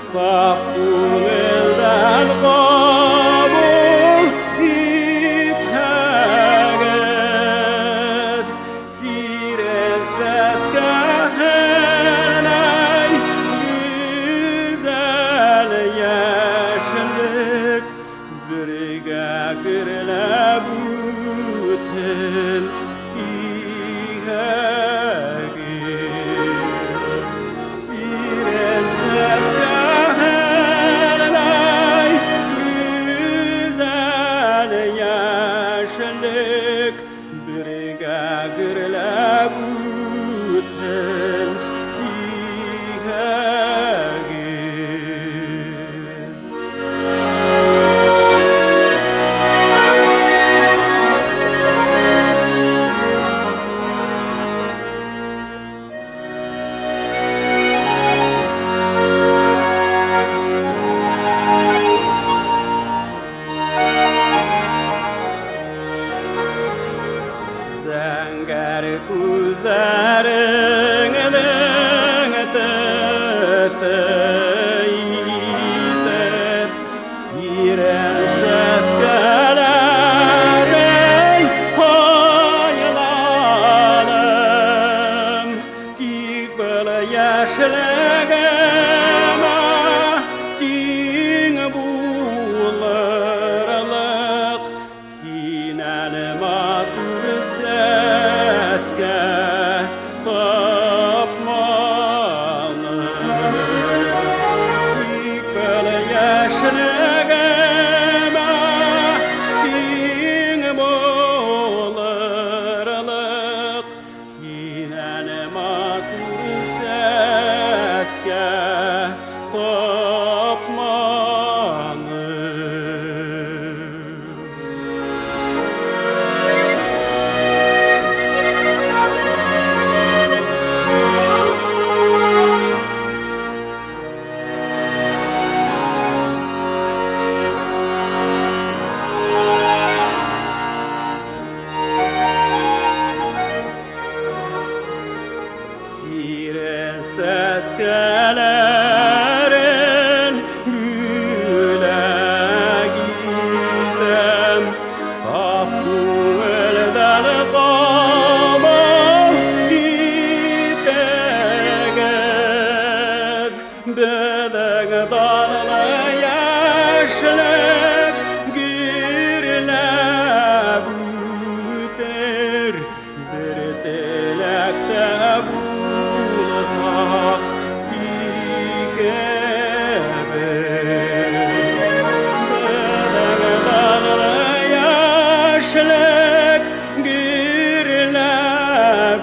saf күңелден қабыл итәгәр сирәсәс кәһәнәй güzel яшеллек бергә керләп үтен Yaşlık birga gürlep üten Zəngər kullarının tüfeğidir Siren seskelerin haylanım Dik böyle yaşlığıma din bularlık Hinalim adur Seske tapmalı İlk böyle yaşlığıma din bularlık Yine matur seske tapmalı Seskelerin güle gidem Saf күңелдән қабыл итәгәр Бедең данлы яшьлек гирләп үтер Бер теләктә булмак Yaşlık gürlep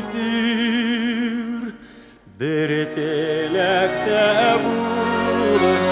ütür Bir tilekte bulur